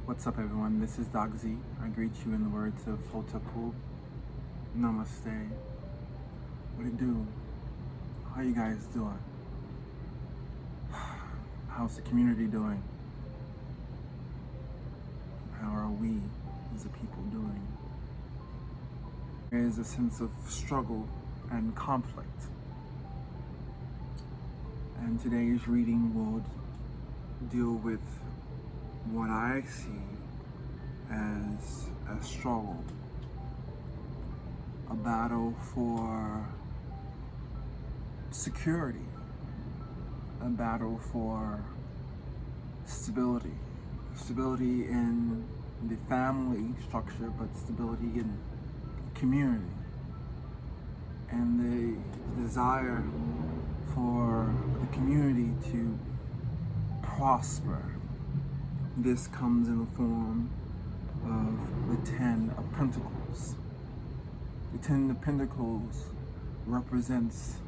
What's up, everyone? This is Dagzi. I greet you in the words of Hotapu. Namaste. What it do? How you guys doing? How's the community doing? How are we as a people doing? There is a sense of struggle and conflict. And today's reading will deal with what I see as a struggle, a battle for security, a battle for stability in the family structure, but stability in community, and the desire for the community to prosper. This comes in the form of the Ten of Pentacles. The Ten of Pentacles represents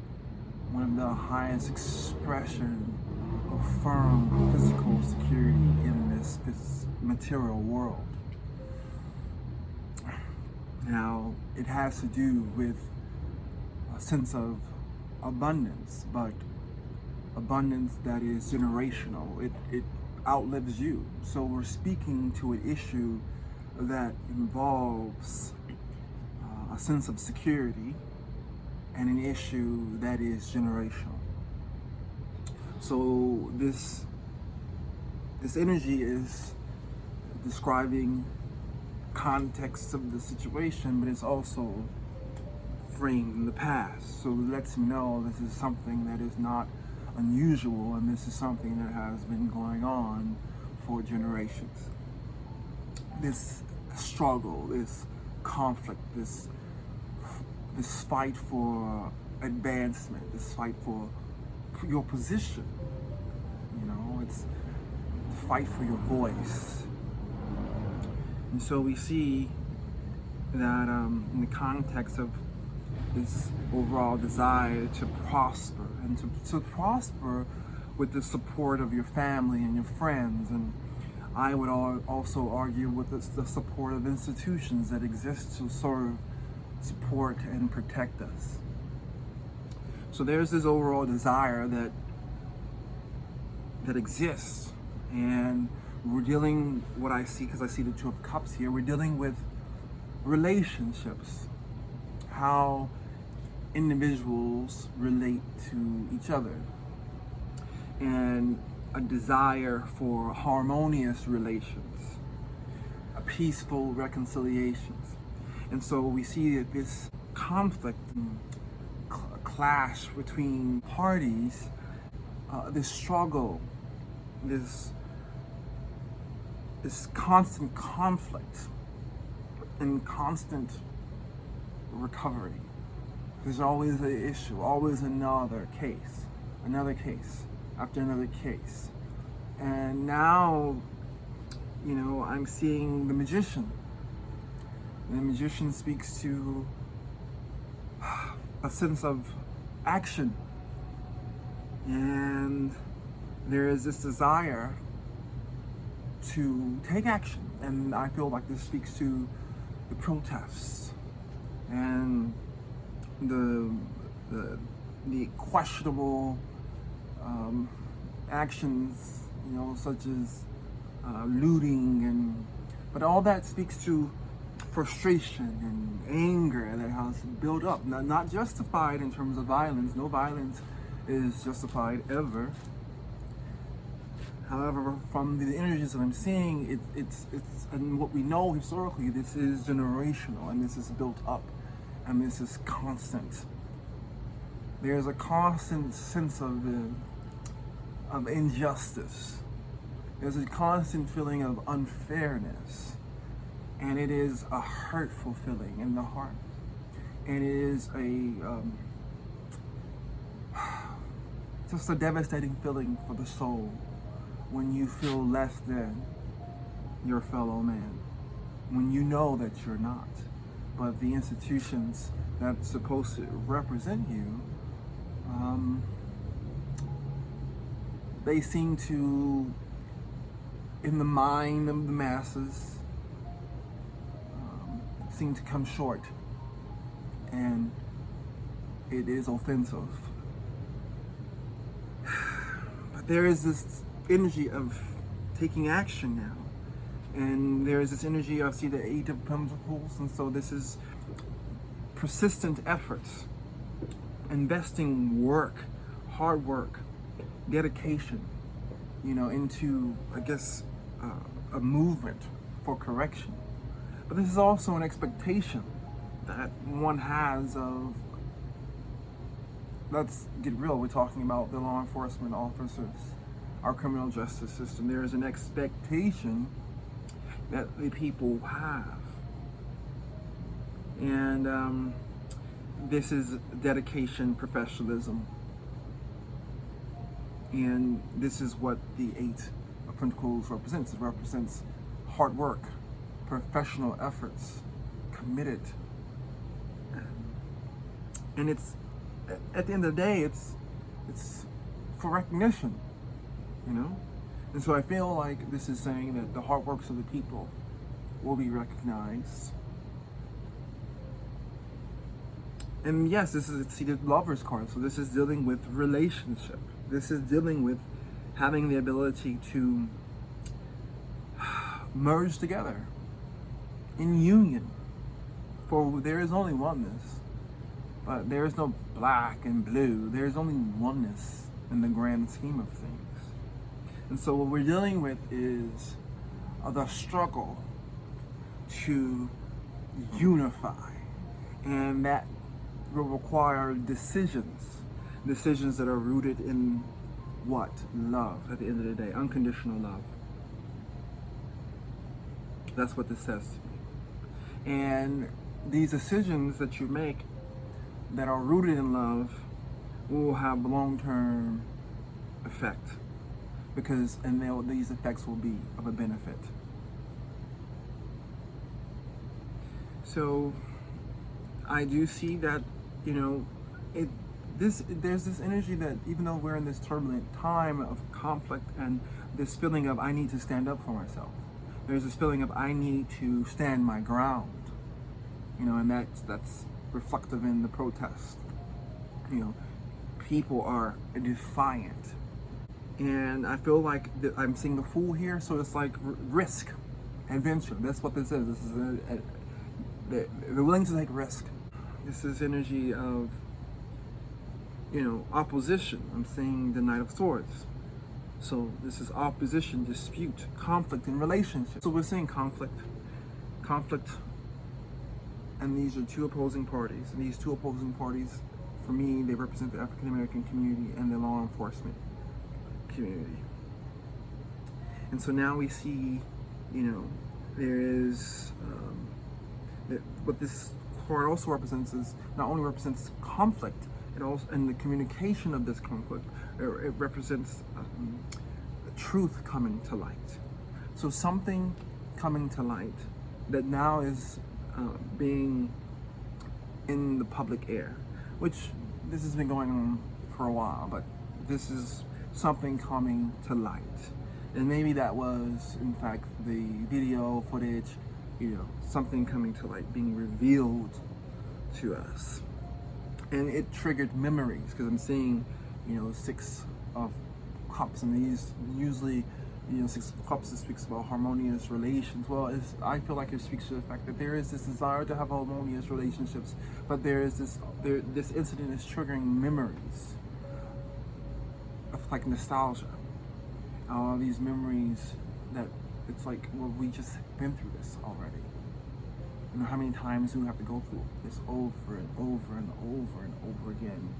one of the highest expression of firm physical security in this material world. Now, it has to do with a sense of abundance, but abundance that is generational. It outlives you. So we're speaking to an issue that involves a sense of security and an issue that is generational. So this energy is describing context of the situation, but it's also framed in the past. So it lets you know this is something that is not unusual, and this is something that has been going on for generations. This struggle, this conflict, this fight for advancement, this fight for your position. You know, it's the fight for your voice. And so we see that in the context of this overall desire to prosper, and to prosper with the support of your family and your friends, and I would also argue with the support of institutions that exist to serve, support, and protect us. So there's this overall desire that exists, and we're dealing, what I see, because I see the Two of Cups here, we're dealing with relationships, how individuals relate to each other, and a desire for harmonious relations, a peaceful reconciliations. And so we see that this conflict and clash between parties, this struggle, this constant conflict and constant recovery. There's always an issue, always another case after another case. And now, you know, I'm seeing the Magician. And the Magician speaks to a sense of action. And there is this desire to take action. And I feel like this speaks to the protests and the questionable actions, you know, such as looting, but all that speaks to frustration and anger that has built up, not justified in terms of violence. No violence is justified ever. However, from the energies that I'm seeing, it's and what we know historically, this is generational, and this is built up, and this is constant. There's a constant sense of injustice. There's a constant feeling of unfairness, and it is a hurtful feeling in the heart. And it is just a devastating feeling for the soul when you feel less than your fellow man, when you know that you're not, but the institutions that's supposed to represent you, they seem to in the mind of the masses seem to come short, and it is offensive. But there is this energy of taking action now, and there is this energy of, see, the Eight of Pentacles, and so this is persistent efforts, investing work, hard work, dedication, into, I guess, a movement for correction. But this is also an expectation that one has of, let's get real, we're talking about the law enforcement officers, our criminal justice system. There is an expectation that the people have. And this is dedication, professionalism. And this is what the Eight of Pentacles represents. It represents hard work, professional efforts, committed. And it's, at the end of the day, it's for recognition, And so I feel like this is saying that the hard works of the people will be recognized. And yes, this is a seated Lover's card, so this is dealing with relationship. This is dealing with having the ability to merge together in union. For there is only oneness, but there is no black and blue. There is only oneness in the grand scheme of things. And so what we're dealing with is the struggle to unify, and that will require decisions that are rooted in what? Love, at the end of the day, unconditional love. That's what this says to me. And these decisions that you make that are rooted in love will have long-term effect, because these effects will be of a benefit. So I do see that, there's this energy that even though we're in this turbulent time of conflict and this feeling of I need to stand up for myself, there's this feeling of I need to stand my ground, and that's reflective in the protest. People are defiant, and I feel like I'm seeing the Fool here, so it's like risk, adventure. That's what this is. This is they're willing to take risk. This is energy of, opposition. I'm seeing the Knight of Swords. So this is opposition, dispute, conflict in relationships. So we're seeing conflict, and these are two opposing parties. And these two opposing parties, for me, they represent the African American community and the law enforcement community. And so now we see, there is, what this card also represents is not only represents conflict, it also, and the communication of this conflict, it represents truth coming to light. So something coming to light that now is being in the public air, which this has been going on for a while, but this is something coming to light. And maybe that was, in fact, the video footage, something coming to light, being revealed to us. And it triggered memories, because I'm seeing, Six of Cups, and these usually, Six of Cups, it speaks about harmonious relations. Well, I feel like it speaks to the fact that there is this desire to have harmonious relationships, but this incident is triggering memories of like nostalgia. All these memories that it's like, well, we just been through this already. How many times do we have to go through this over and over and over and over again?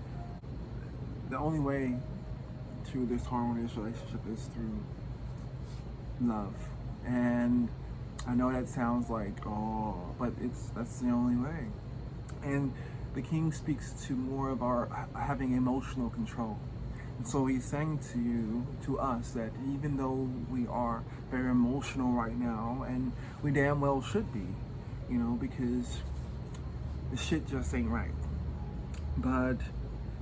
The only way to this harmonious relationship is through love. And I know that sounds like, but that's the only way. And the King speaks to more of our having emotional control. And so he's saying to us that even though we are very emotional right now, and we damn well should be, because the shit just ain't right. But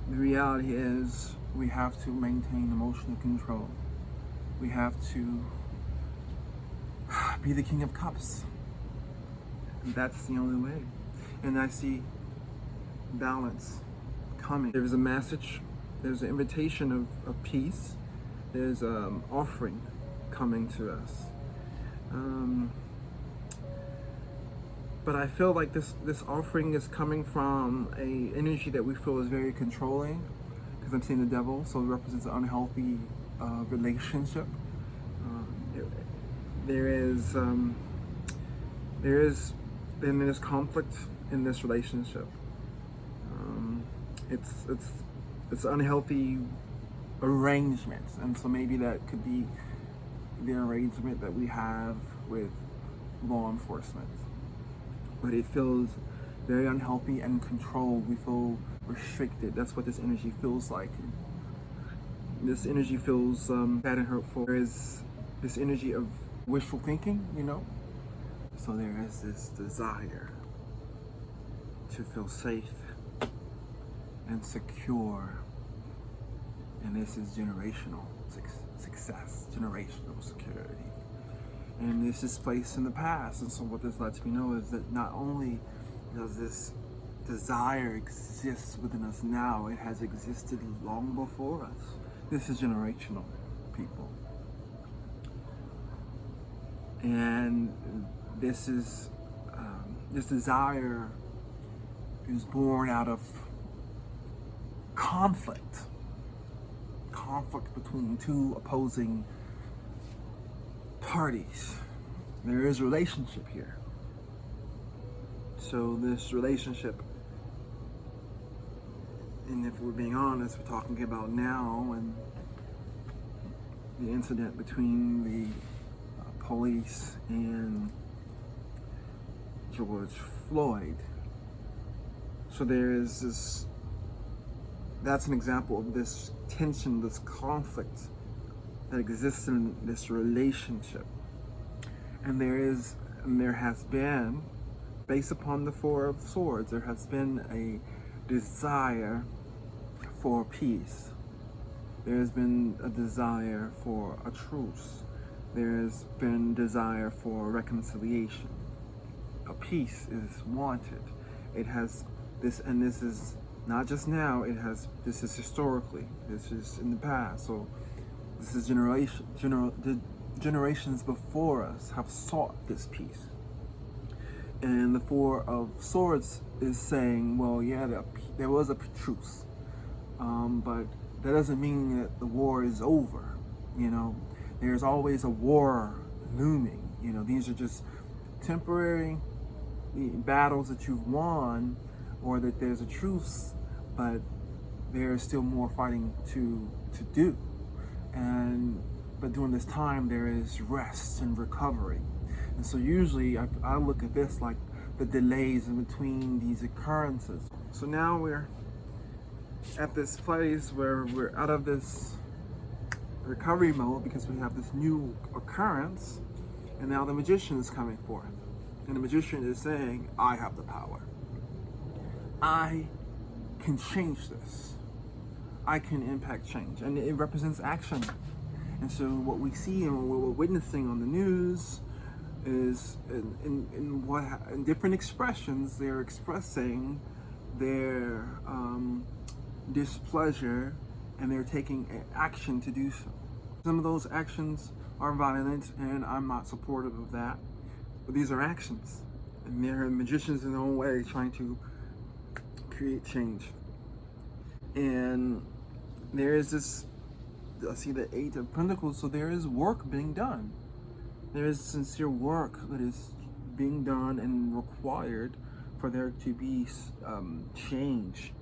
the reality is we have to maintain emotional control. We have to be the King of Cups. And that's the only way. And I see balance coming. There's a message, there's an invitation of peace, there's an offering coming to us. But I feel like this offering is coming from a energy that we feel is very controlling, because I'm seeing the devil, so it represents an unhealthy relationship. There's conflict in this relationship. It's unhealthy arrangements, and so maybe that could be the arrangement that we have with law enforcement. But it feels very unhealthy and controlled. We feel restricted. That's what this energy feels like. This energy feels bad and hurtful. There is this energy of wishful thinking, you know? So there is this desire to feel safe and secure. And this is generational success, generational security. And this is placed in the past. And so what this lets me know is that not only does this desire exist within us now, it has existed long before us. This is generational, people. And this is this desire is born out of conflict between two opposing parties. There is a relationship here. So this relationship, and if we're being honest, we're talking about now and the incident between the police and George Floyd. So there is this, that's an example of this tension, this conflict that exists in this relationship. And there has been, based upon the Four of Swords, there has been a desire for peace. There has been a desire for a truce. There has been desire for reconciliation. A peace is wanted. It has this, and this is not just now, this is historically, this is in the past. So this is generations before us have sought this peace. And the Four of Swords is saying, well, yeah, there was a truce, but that doesn't mean that the war is over. You know, there's always a war looming. You know, these are just temporary battles that you've won, or that there's a truce, but there's still more fighting to do. But during this time, there is rest and recovery. And so usually I look at this like the delays in between these occurrences. So now we're at this place where we're out of this recovery mode because we have this new occurrence, and now the magician is coming forth. And the magician is saying, I have the power. I can change this. I can impact change. And it represents action. And so what we see and what we're witnessing on the news is in different expressions, they're expressing their displeasure, and they're taking action to do so. Some of those actions are violent, and I'm not supportive of that. But these are actions, and they're magicians in their own way trying to create change. And there is this, I see the Eight of Pentacles, so there is work being done. There is sincere work that is being done and required for there to be change.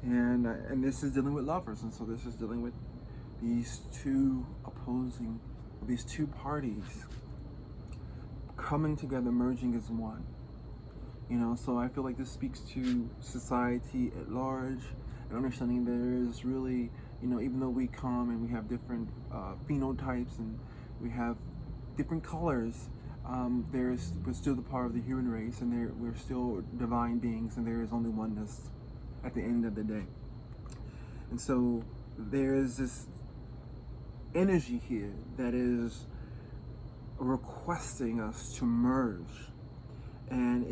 And this is dealing with lovers, and so this is dealing with these two parties coming together, merging as one. You know, so I feel like this speaks to society at large, and understanding there is really, you know, even though we come and we have different phenotypes and we have different colors, we're still the part of the human race, and we're still divine beings, and there is only oneness at the end of the day. And so there is this energy here that is requesting us to merge. And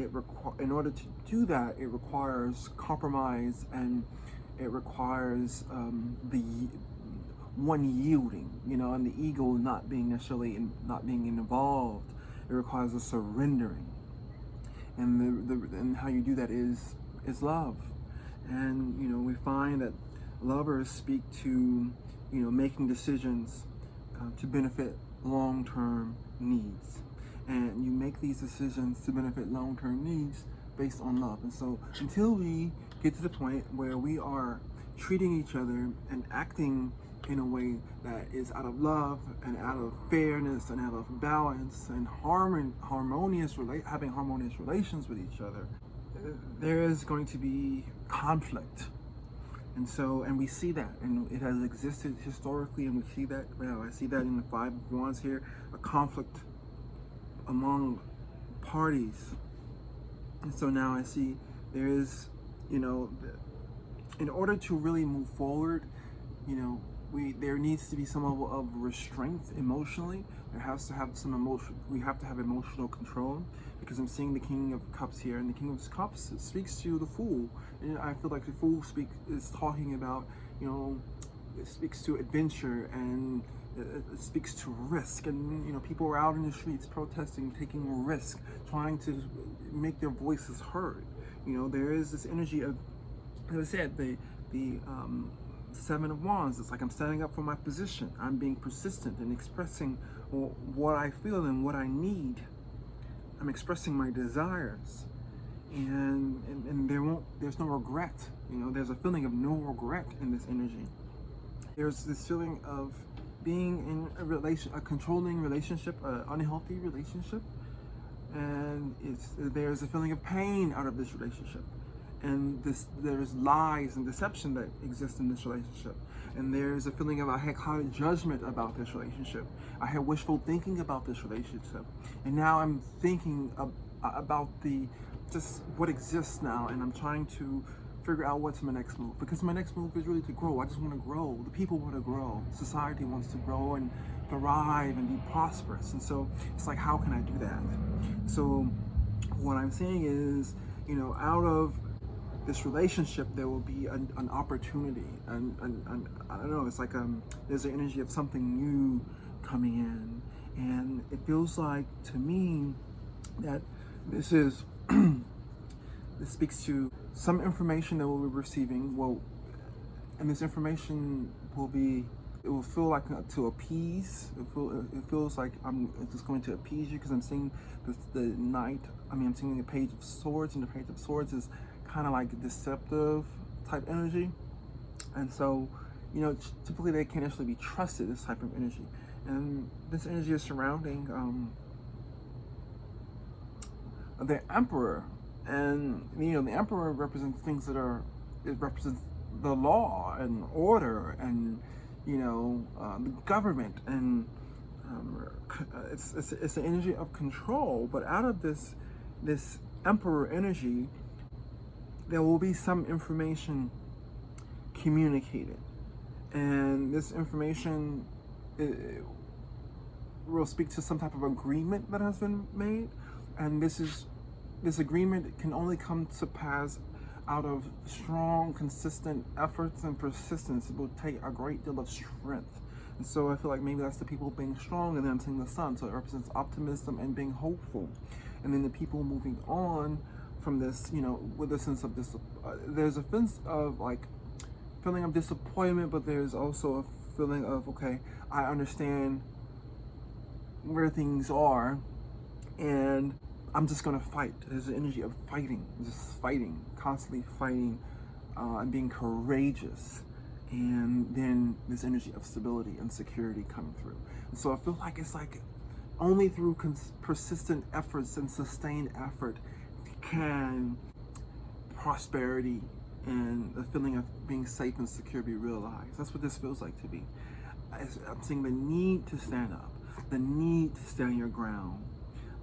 in order to do that, it requires compromise, and it requires the one yielding, and the ego not being necessarily not being involved. It requires a surrendering, and how you do that is love. And we find that lovers speak to making decisions to benefit long-term needs, and you make these decisions to benefit long-term needs based on love. And so until we get to the point where we are treating each other and acting in a way that is out of love and out of fairness and out of balance and having harmonious relations with each other, there is going to be conflict. And we see that, and it has existed historically, and we see that. Well, I see that in the Five of Wands here, a conflict among parties. And so now I see there is, in order to really move forward, there needs to be some level of restraint emotionally. There has to have some emotion. We have to have emotional control, because I'm seeing the King of Cups here, and the King of Cups speaks to the Fool, and I feel like the Fool is talking about, it speaks to adventure, and it speaks to risk, and people are out in the streets protesting, taking risk, trying to make their voices heard. There is this energy of, as I said, the Seven of Wands. It's like I'm standing up for my position. I'm being persistent and expressing what I feel and what I need. I'm expressing my desires, and there's no regret. There's a feeling of no regret in this energy. There's this feeling of being in a controlling relationship, an unhealthy relationship, and there's a feeling of pain out of this relationship. And there's lies and deception that exist in this relationship. And there's a feeling of, I had clouded judgment about this relationship. I had wishful thinking about this relationship. And now I'm thinking about just what exists now, and I'm trying to figure out what's my next move. Because my next move is really to grow. I just want to grow. The people want to grow. Society wants to grow and thrive and be prosperous. And so it's like, how can I do that? So what I'm saying is, out of this relationship, there will be an opportunity, and I don't know, it's like there's an energy of something new coming in, and it feels like to me that this is this speaks to some information that we'll be receiving. And this information it will feel like to appease. It feels like I'm just going to appease you, because I'm seeing I'm seeing the Page of Swords, and the Page of Swords is kind of like deceptive type energy. And so, typically they can't actually be trusted, this type of energy. And this energy is surrounding the Emperor. And, the Emperor represents things it represents the law and order and, the government. And it's an energy of control. But out of this Emperor energy, there will be some information communicated, and this information will speak to some type of agreement that has been made, and this agreement can only come to pass out of strong, consistent efforts and persistence. It will take a great deal of strength. And so I feel like maybe that's the people being strong, and then I'm seeing the sun, so it represents optimism and being hopeful. And then the people moving on from this, with a sense of there's a sense of like feeling of disappointment, but there's also a feeling of, okay, I understand where things are, and I'm just gonna fight. There's an energy of fighting, just fighting, constantly fighting, and being courageous. And then this energy of stability and security coming through. And so I feel like it's like only through persistent efforts and sustained effort can prosperity and the feeling of being safe and secure be realized. That's what this feels like to me. I'm seeing the need to stand up, the need to stand your ground,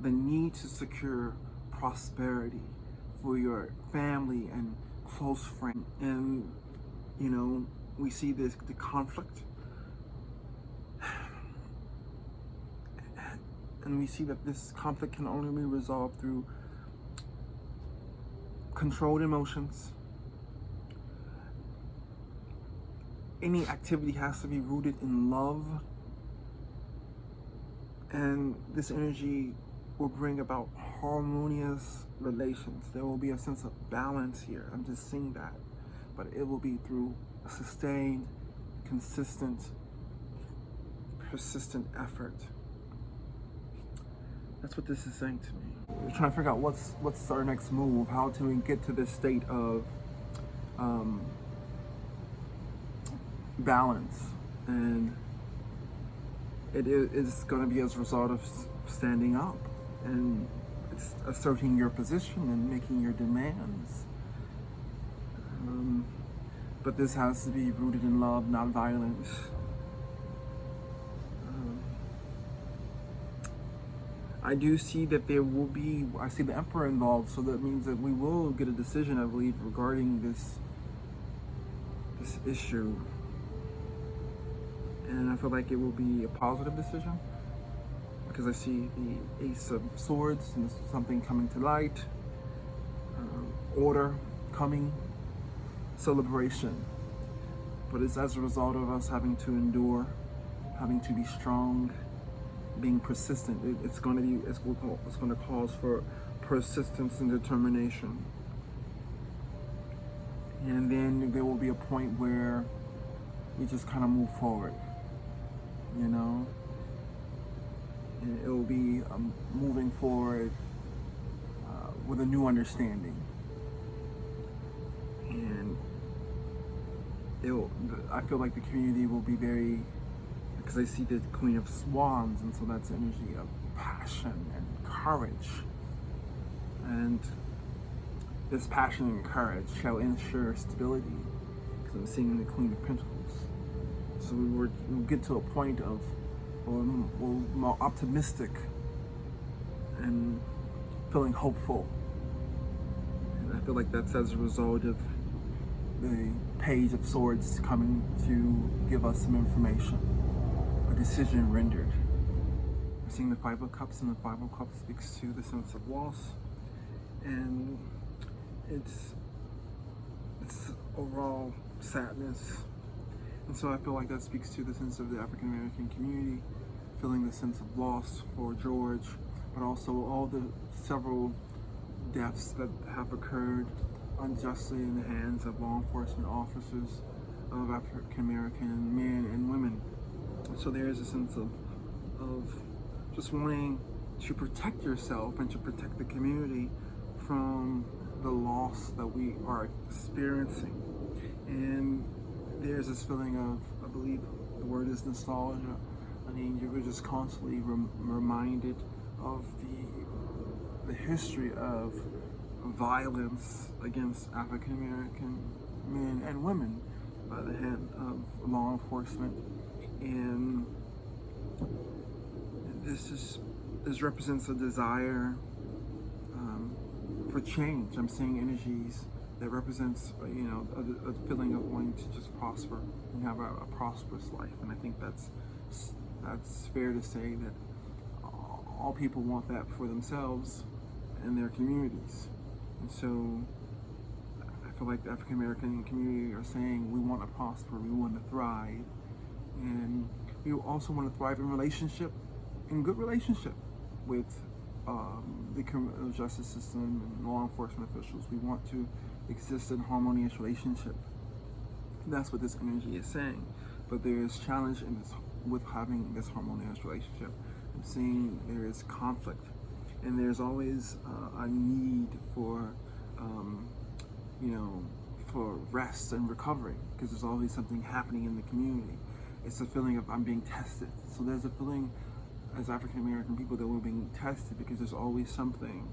the need to secure prosperity for your family and close friends. And we see the conflict, And we see that this conflict can only be resolved through controlled emotions. Any activity has to be rooted in love. And this energy will bring about harmonious relations. There will be a sense of balance here. I'm just seeing that. But it will be through a sustained, consistent, persistent effort. That's what this is saying to me. We're trying to figure out what's our next move, how to get to this state of balance. And it is going to be as a result of standing up and asserting your position and making your demands. But this has to be rooted in love, not violence. I do see that I see the Emperor involved, so that means that we will get a decision, I believe, regarding this issue. And I feel like it will be a positive decision, because I see the Ace of Swords and something coming to light, order coming, celebration. But it's as a result of us having to endure, having to be strong, being persistent. It's going to cause for persistence and determination. And then there will be a point where we just kind of move forward, you know? And it will be moving forward with a new understanding. And I feel like the community will be very, because I see the Queen of Swans, and so that's energy of passion and courage. And this passion and courage shall ensure stability, because I'm seeing the Queen of Pentacles. So we'll get to a point of, we're more optimistic and feeling hopeful. And I feel like that's as a result of the Page of Swords coming to give us some information, a decision rendered. I'm seeing the Five of Cups, and the Five of Cups speaks to the sense of loss, and it's overall sadness. And so I feel like that speaks to the sense of the African American community, feeling the sense of loss for George, but also all the several deaths that have occurred unjustly in the hands of law enforcement officers of African American men and women. So there is a sense of just wanting to protect yourself and to protect the community from the loss that we are experiencing. And there's this feeling of, I believe the word is nostalgia. I mean, you're just constantly reminded of the history of violence against African American men and women by the hand of law enforcement. And this represents a desire for change. I'm seeing energies that represents, a feeling of wanting to just prosper and have a prosperous life. And I think that's fair to say that all people want that for themselves and their communities. And so I feel like the African American community are saying we want to prosper, we want to thrive, and we also want to thrive in good relationship with the criminal justice system and law enforcement officials. We want to exist in harmonious relationship. That's what this energy is saying. But there is challenge with having this harmonious relationship. I'm seeing there is conflict, and there's always a need for for rest and recovery, because there's always something happening in the community. It's a feeling of I'm being tested. So there's a feeling as African American people that we're being tested, because there's always something,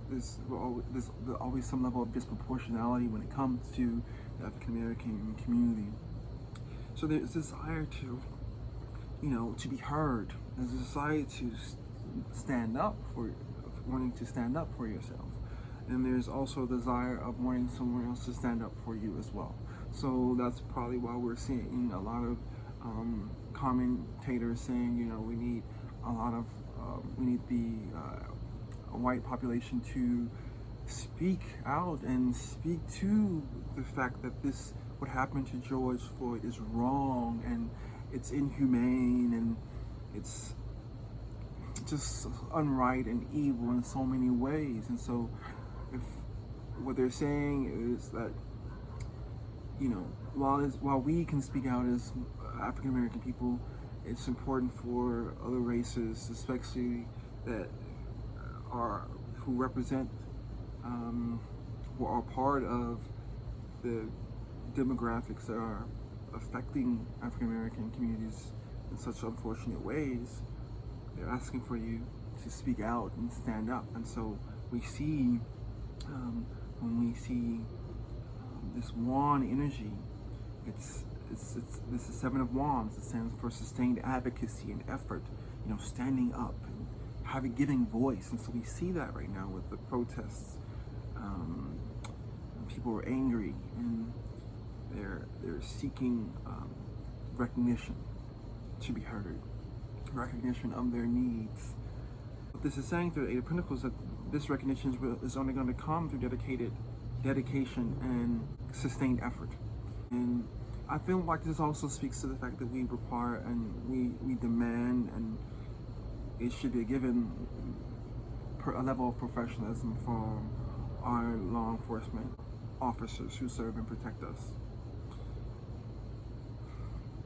there's always some level of disproportionality when it comes to the African American community. So there's a desire to be heard. There's a desire to wanting to stand up for yourself. And there's also a desire of wanting someone else to stand up for you as well. So that's probably why we're seeing a lot of commentators saying, we need a lot of, we need the white population to speak out and speak to the fact that what happened to George Floyd is wrong and it's inhumane and it's just unright and evil in so many ways. And so if what they're saying is that, while we can speak out as African American people, it's important for other races, especially that who represent who are part of the demographics that are affecting African American communities in such unfortunate ways. They're asking for you to speak out and stand up. And so we see, when we see this wand energy, this is Seven of Wands. It stands for sustained advocacy and effort, standing up and giving voice. And so we see that right now with the protests. People are angry and they're seeking recognition to be heard, recognition of their needs. What this is saying through the Eight of Pentacles, that this recognition is only going to come through dedication and sustained effort. And I feel like this also speaks to the fact that we require and we demand, and it should be given a level of professionalism from our law enforcement officers who serve and protect us.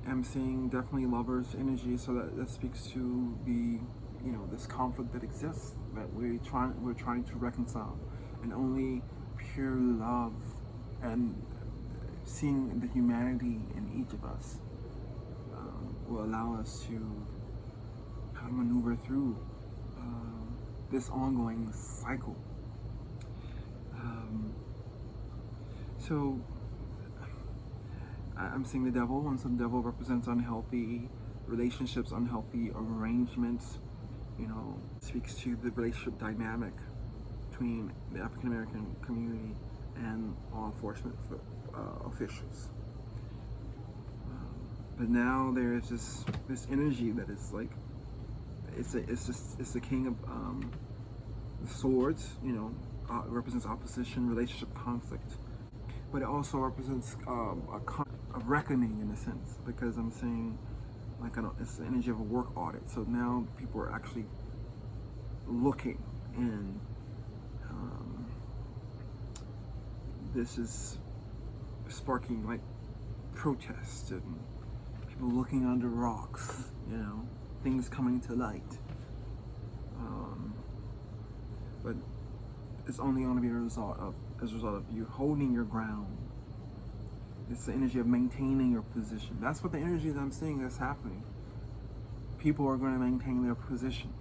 I'm seeing definitely Lover's energy, so that speaks to the this conflict that exists, that we're trying to reconcile, and only pure love and seeing the humanity in each of us will allow us to maneuver through this ongoing cycle. So I'm seeing the devil, and so the devil represents unhealthy relationships, unhealthy arrangements. Speaks to the relationship dynamic between the African American community and law enforcement officials. But now there is this energy that is like it's the king of swords. Represents opposition, relationship conflict, but it also represents a reckoning in a sense, because I'm seeing it's the energy of a work audit. So now people are actually looking, and this is sparking like protests and people looking under rocks, things coming to light. But it's only going to be as a result of you holding your ground. It's the energy of maintaining your position. That's what the energy that I'm seeing that's happening. People are going to maintain their position.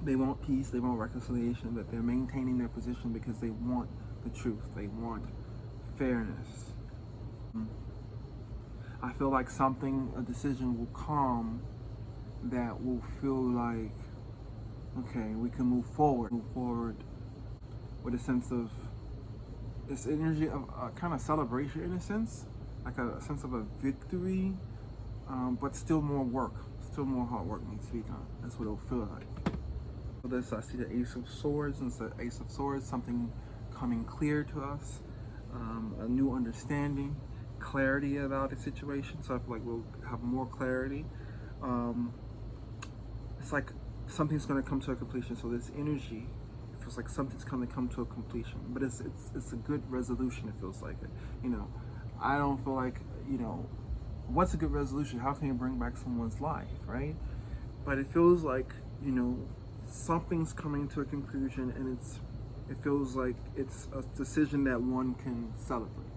They want peace, they want reconciliation, but they're maintaining their position because they want the truth. They want fairness. I feel like a decision will come that will feel like, okay, we can move forward with a sense of this energy of a kind of celebration in a sense, like a sense of a victory, but still more work, still more hard work needs to be done. That's what it'll feel like. So this, I see the Ace of Swords, and it's the Ace of Swords, something coming clear to us, a new understanding, clarity about a situation. So I feel like we'll have more clarity. It's like something's going to come to a completion. So this energy, it feels like something's going to come to a completion, but it's a good resolution. It feels like it. I don't feel like, what's a good resolution? How can you bring back someone's life, right? But it feels like, something's coming to a conclusion, and it feels like it's a decision that one can celebrate.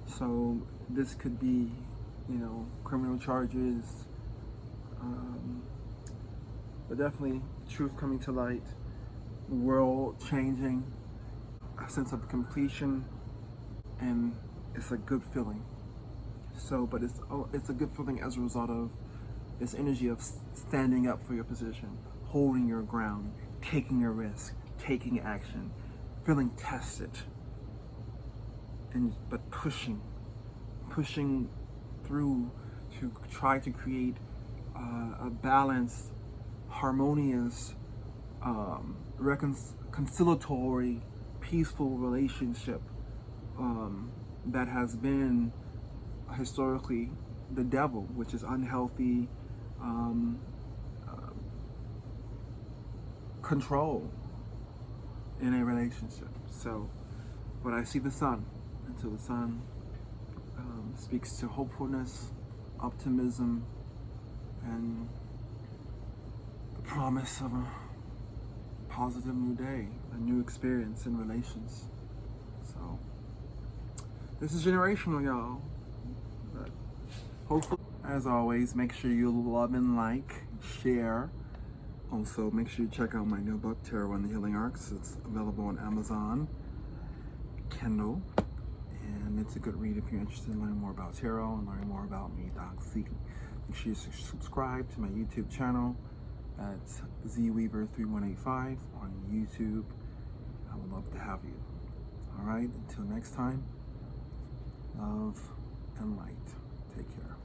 So this could be, criminal charges, but definitely truth coming to light, the world changing, a sense of completion, and it's a good feeling. So, but it's a good feeling as a result of this energy of standing up for your position, holding your ground, taking a risk, taking action, feeling tested, but pushing through to try to create a balanced, harmonious, conciliatory, peaceful relationship that has been historically the devil, which is unhealthy control in a relationship. So, but I see the sun, until the sun speaks to hopefulness, optimism, and the promise of a positive new day, a new experience in relations. So, this is generational, y'all. But hopefully, as always, make sure you love and like, share. Also, make sure you check out my new book, Tarot and the Healing Arcs. It's available on Amazon, Kindle, and it's a good read if you're interested in learning more about tarot and learning more about me, Doc Z. Make sure you subscribe to my YouTube channel at zweaver3185 on YouTube. I would love to have you. All right, until next time, love and light. Take care.